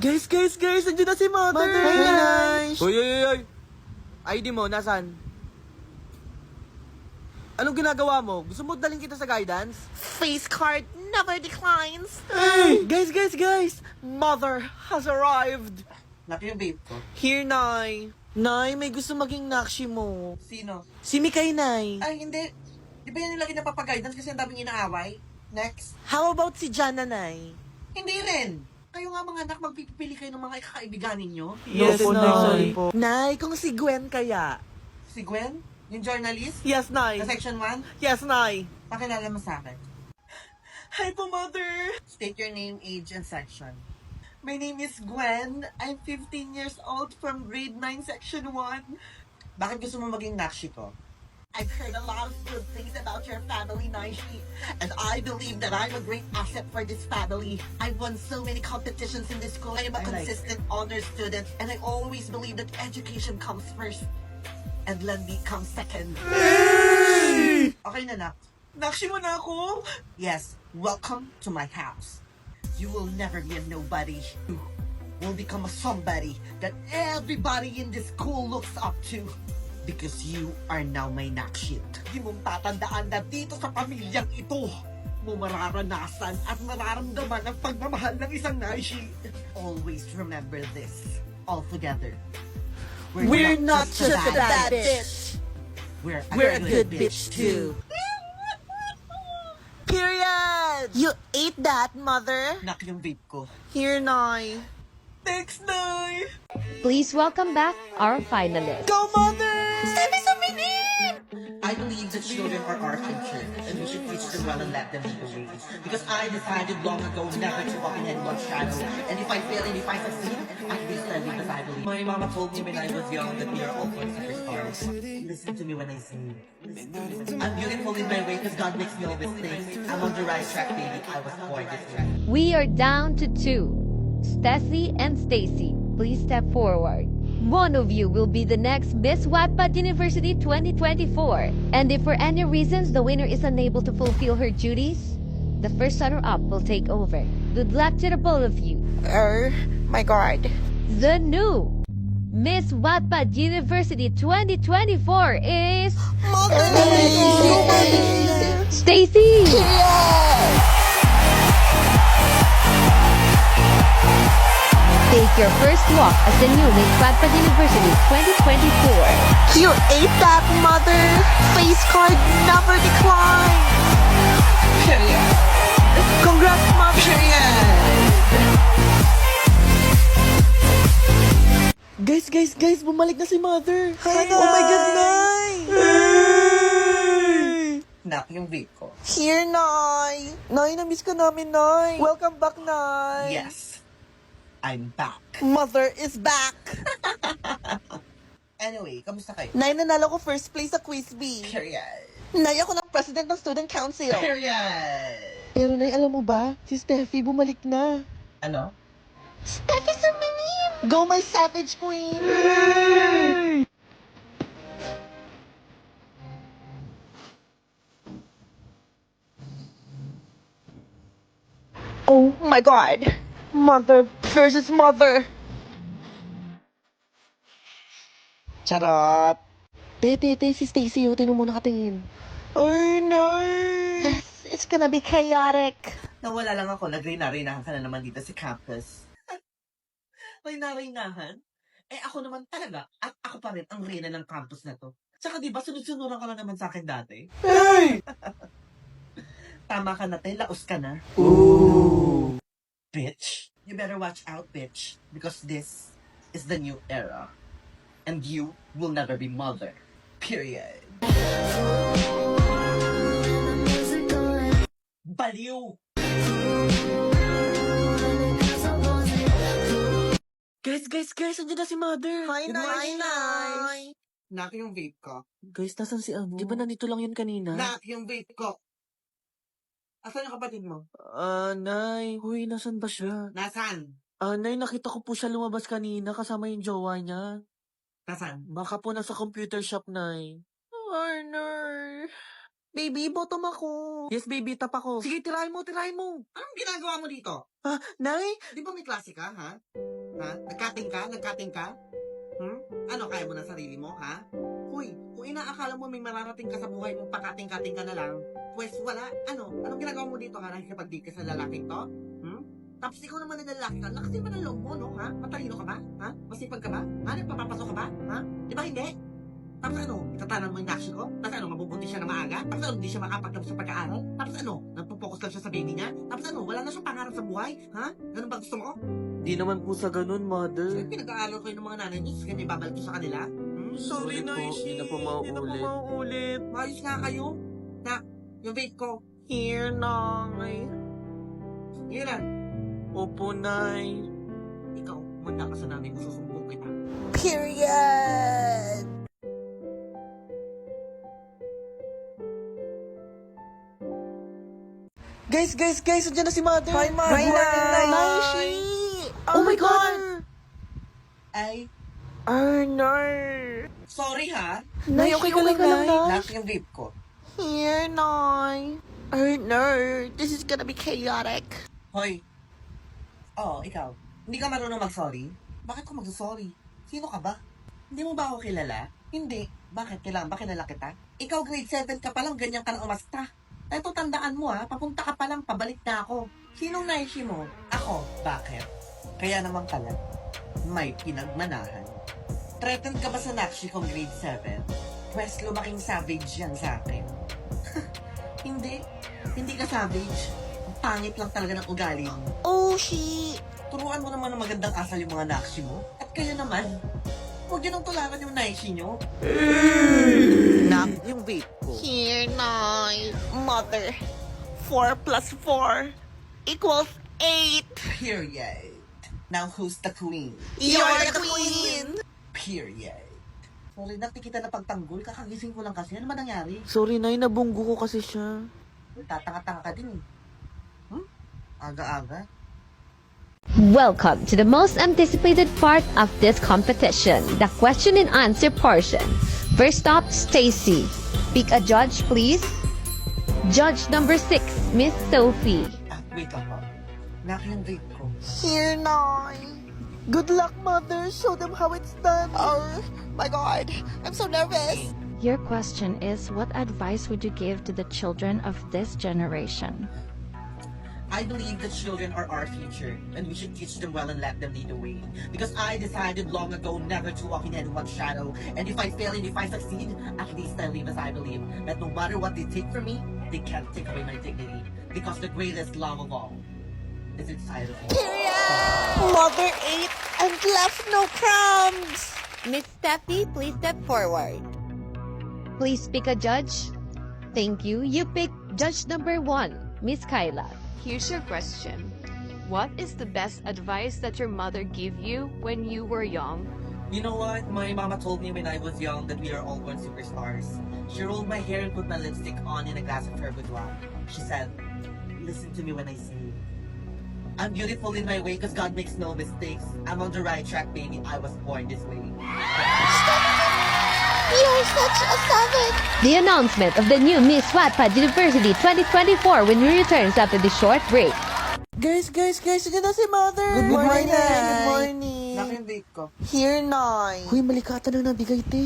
Guys! Andiyan na si Mother! Hi, Hoy! ID mo, nasan? Anong ginagawa mo? Gusto mo daling kita sa guidance? Face card never declines. Hey! Guys! Mother has arrived! Naku yung babe ko. Here, Nay. Nay, may gusto maging nakshi mo. Sino? Si Mikay, Nay. Ay, hindi. Di ba yan yung lagi napapag-guidance kasi ang daming inaaway? Next. How about si Jana, Nay? Hindi rin. Kayo nga mga anak, magpipili kayo ng mga ikakaibigan ninyo. Yes, po, Nay. Nay. Nay, kung si Gwen kaya? Si Gwen, yung journalist, Yes, Nay. sa section 1, Yes, Nay. pakilala mo sa akin. Hi po, Mother. State your name, age, and section. My name is Gwen. I'm 15 years old from grade 9, section 1. Bakit gusto mo maging nakshi ko? I've heard a lot of good things about your family, Naishi. And I believe that I'm a great asset for this family. I've won so many competitions in this school. I am a consistent honor student. And I always believe that education comes first. And landi comes second. Okay na, nak. Nakshi mo na ako? Yes, welcome to my house. You will never be a nobody. You will become a somebody that everybody in this school looks up to. Because you are now my nakshit. Di mong tatandaan na dito sa pamilyang ito mo mararanasan at mararamdaman ang pagmamahal ng isang naishi. Always remember this. All together. We're not just a bad bitch. We're We're a good bitch, too. Period! You ate that, Mother? Nak yung vape ko. Here, Nay. Thanks, Nay! Please welcome back our finalists. Go, Mother! I believe that children are our future, and we should teach them well and let them lead the way. Because I decided long ago never to walk in anyone's shadow. And if I fail and if I succeed, I'd be standing because I believe. My mama told me when I was young that we are all born superstars. Listen to me when I sing. I'm beautiful in my way because God makes me always think. I'm on the right track, baby. I was born this way. We are down to two, Steffi and Stacy. Please step forward. One of you will be the next Miss Wattpad University 2024. And if for any reasons the winner is unable to fulfill her duties, the first runner-up will take over. Good luck to the both of you. My God. The new Miss Wattpad University 2024 is Stacy. Take your first walk as the new Miss Wattpad University 2024. You ate that, Mother. Face card never declined. Congrats, Mother. Guys, bumalik na si Mother. Hi, Oh my God, Nay. Nay! Nak yung vape ko. Here, Nay. Nay, na-miss ka namin, Nay. Welcome back, Nay. Yes. I'm back. Mother is back. Anyway, kamusta kayo? Nay, nanalo ko first place sa Quiz B. Period. Nay, ako na president ng student council. Period. Pero Nay, alam mo ba? Si Steffi bumalik na. Ano? Steffi sa minim! Go my savage queen! Oh my God! Mother versus mother! Charot! Te, si Stacy, yung mo muna katingin. Oh no! It's gonna be chaotic. Nawala lang ako, nagrina-rinahan ka na naman dito sa campus. Rina-rinahan? Eh ako naman talaga, at ako pa rin ang rina ng campus na to. Tsaka diba, sunod-sunuran ka lang naman sa akin dati? Hey! Tama ka na, te, laos ka na. Ooh! Bitch. You better watch out, bitch. Because this is the new era. And you will never be mother. Period. Baliw! Guys, andiyan na si Mother. Hi, Good Nay. morning, Nay. Nak yung vape ko. Guys, nasan si Di ba nandito lang yun kanina? Nak yung vape ko. Asan yung kapatid mo? Nay. Huy, nasan ba siya? Nasaan? Nay, nakita ko po siya lumabas kanina kasama yung jowa niya. Nasaan? Baka po nasa computer shop, Nay. Nay. Baby, bottom ako. Yes, baby, tap ako. Sige, tirahin mo, tirahin mo. Anong ginagawa mo dito? Nay? Di ba may klase ka, ha? Ha? Nagkating ka? Nagkating ka? Ano, kaya mo na sarili mo, ha? Hoy, kung inaakala mo may mararating ka sa buhay mo, pakating-kating ka na lang, pues wala. Anong ginagawa mo dito, ha? Nakikipag-date ka sa lalaking to? Tapos ikaw naman na lalaki ka, lakasin mo ng loob mo, no, ha? Matalino ka ba? Ha? Masipag ka ba? Ha? Nagpapapasok ka ba? Ha? Di ba hindi? Tapos itatanan mo yung action ko? Tapos mabubuti siya na maaga? Tapos hindi siya makapagtapos sa pag-aaral? Tapos nagpo-focus lang siya sa baby niya? Tapos wala na siyang pangarap sa buhay? Ha? Ganun ba gusto mo? Di naman po sa ganun, mother. Pinag-aaral ko yung mga nanay niyo, kasi ganyan babalik ko sa kanila? Sorry po, hindi na po mauulit. Maayos nga kayo? Na, yung vape ko. Here, Nay. Yun lang. Opo, Nay. Ikaw, manda ka sa nanay mo, susumbong kita. Period! Guys, andyan na si Mother. Hi, Mother. Good morning, Nay. Oh my God. Ay, Arnar. sorry ha. Nay, okay ka lang, Nay? Lahat yung vape ko. Here, Nay. Arnar, this is gonna be chaotic. Hoy. Oh, ikaw. Hindi ka marunong mag-sorry? Bakit ko mag-sorry? Sino ka ba? Hindi mo ba ako kilala? Hindi. Bakit? Kailangan ba kilala kita? Ikaw grade 7 ka pa lang, ganyan ka na umasta. Eto, tandaan mo ha, papunta ka pa lang, pabalik na ako. Sinong naishi mo? Ako. Bakit? Kaya naman pala, may pinagmanahan. Threatened ka ba sa nakshi kong grade 7? Pwes lumaking savage yan sa akin. Hindi. Hindi ka savage. Ang pangit lang talaga ng ugali mo. Oh, shit. Turuan mo naman ng magandang asal yung mga nakshi mo. At kayo naman, huwag yun ang tularan yung naishi nyo. Nak, yung vape ko. Here, Nay. Mother, 4 plus 4 equals 8. Period. Now who's the queen? You're the queen. Period. Sorry, nakikita na pagtanggol. Kakagising ko lang kasi. Ano ba nangyari? Sorry, Nay, nabunggo ko kasi siya. Tatanga-tanga ka din eh. Aga-aga. Welcome to the most anticipated part of this competition, the question and answer portion. First up, Stacy. Pick a judge, please. Judge number 6, Miss Sophie. Wait lang po. Nak yung vape ko. Here, Nay. Good luck, Mother. Show them how it's done. Oh, my God. I'm so nervous. Your question is, what advice would you give to the children of this generation? I believe the children are our future, and we should teach them well and let them lead the way. Because I decided long ago never to walk in anyone's shadow, and if I fail and if I succeed, at least I live as I believe. That no matter what they take from me, they can't take away my dignity. Because the greatest love of all is inside of me. Mother ate and left no crumbs. Miss Steffi, please step forward. Please pick a judge. Thank you. You pick judge number 1, Miss Kyla. Here's your question. What is the best advice that your mother gave you when you were young? You know what? My mama told me when I was young that we are all born superstars. She rolled my hair and put my lipstick on in a glass of her boudoir. She said, listen to me when I sing. I'm beautiful in my way because God makes no mistakes. I'm on the right track, baby. I was born this way. You're such a savage. The announcement of the new Miss Wattpad University 2024 when we returns after the short break. Guys, andyan na si Mother. Good morning, Nay. Nay. Good morning. Nak yung vape ko. Here, Nay. Huy, malikata na nabigay, te.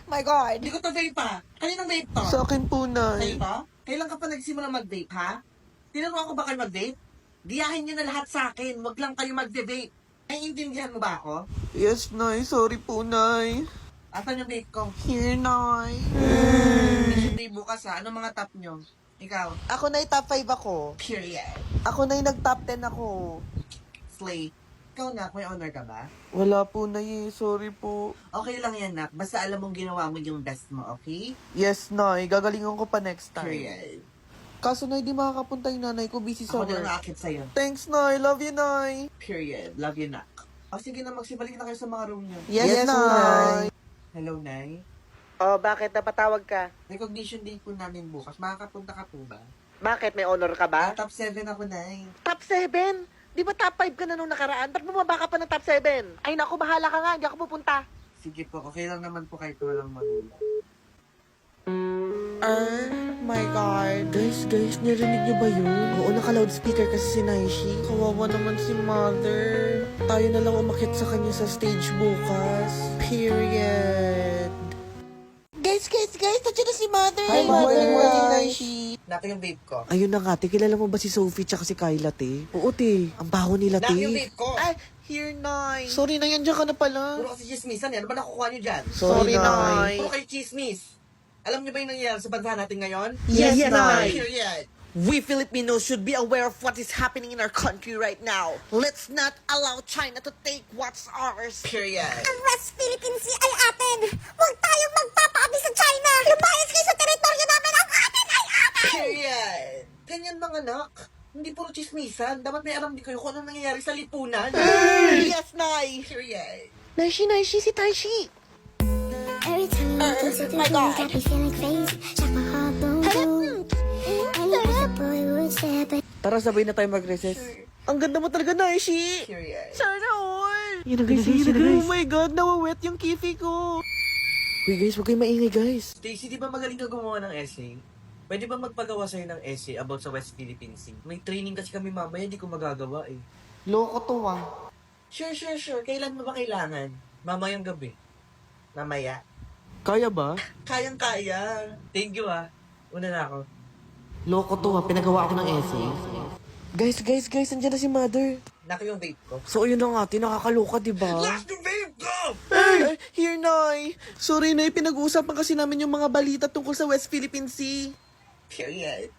My God. Hindi ko to vape pa. Kaninang vape to? Sa akin po, Sa'yo Nay. to? Kailan ka pa nagsimula mag-vape, ha? Tinuruan ko ba kayo mag-vape? Diyahin nyo na lahat sa akin. Wag lang kayo mag-vape. Naiintindihan mo ba ako? Yes, Nay. Sorry po, Nay. Asan yung vape ko? Here, Nay. Mission day bukas ha. Anong mga top nyo? Ikaw. Ako na top 5 ako. Period. Ako na nag-top 10 ako. Slay. Ikaw, Nak, may honor ka ba? Wala po, Nay. Sorry po. Okay lang yan, Nak. Basta alam mong ginawa mo yung best mo, okay? Yes, Nay. Gagalingan ko pa next time. Period. Kaso, Nay, di makakapunta yung nanay ko. Busy sa Ako na work. lang aakit sa'yo. Thanks, Nay. Love you, Nay. Period. Love you, Nak. O sige na, magsibalik na kayo sa mga room nyo. Yes, Nay. Nay. Hello, Nay. Oh, bakit? Napatawag ka? Recognition day po namin bukas. Makakapunta ka po ba? Bakit? May honor ka ba? Top 7 ako, Nay. Top 7? Di ba top 5 ka na nung nakaraan? Ba't bumaba ka pa ng top 7? Ay naku, bahala ka nga. Hindi ako pupunta. Sige po, okay lang naman po kahit walang magulang. My God. Guys, narinig niyo ba yun? Oo, naka-loudspeaker kasi si Naishi. Kawawa naman si Mother. Tayo na lang umakit sa kanya sa stage bukas. Period. Guys, nandiyan na si Mother. Hi, Mother. Naishi. Nako yung vape ko. Ayun na nga, te. Kilala mo ba si Sophie tsaka si Kyla, te? Oo, te. Ang baho nila, te. Nako yung vape ko. Ay, here, Nay. Sorry na, yan dyan ka na pala. Puro kasi chismisan yan. Ano ba nakukuha niyo dyan? Sorry, Nay. Puro kayo chismis. Alam niyo ba yung nangyayari sa bansa natin ngayon? Yes, Nay. Period. We Filipinos should be aware of what is happening in our country right now. Let's not allow China to take what's ours. Period. Ang West Philippine Sea ay atin! Huwag tayong magpapaabi sa China! Lumayas kayo sa teritoryo namin! Ang atin ay atin! Period. Ganyan mga anak. Hindi puro chismisan. Dapat may alam din kayo kung anong nangyayari sa lipunan. Yes, Nay. Period. Naishi, si Taishi. Every time I look into the my things, God. got me feeling crazy. Shock my heart, boom, boom. I knew that the boy would say, but Tara, sabay na tayo mag-recess. Ang ganda mo talaga, Naishi. Period. Sana all. Yun na guys. Oh my God, nawawet yung kifi ko. Uy guys, huwag kayong maingay guys. Stacy, di ba magaling ka gumawa ng essay? Pwede ba magpagawa sa'yo ng essay about sa West Philippine Sea? May training kasi kami mamaya, hindi ko magagawa eh. Loko to ah. Sure. Kailan mo ba kailangan? Mamayang gabi. Mamaya. Kaya ba? Kayang-kaya. Thank you ah. Una na ako. Loko to ah, pinagawa ako ng essay. Guys, andyan na si Mother. Nako yung vape ko. So ayun na nga, nakakaloka, diba? Last yung vape ko! Ay, here, Nay. Sorry, Nay, pinag-uusapan kasi namin yung mga balita tungkol sa West Philippine Sea. Period.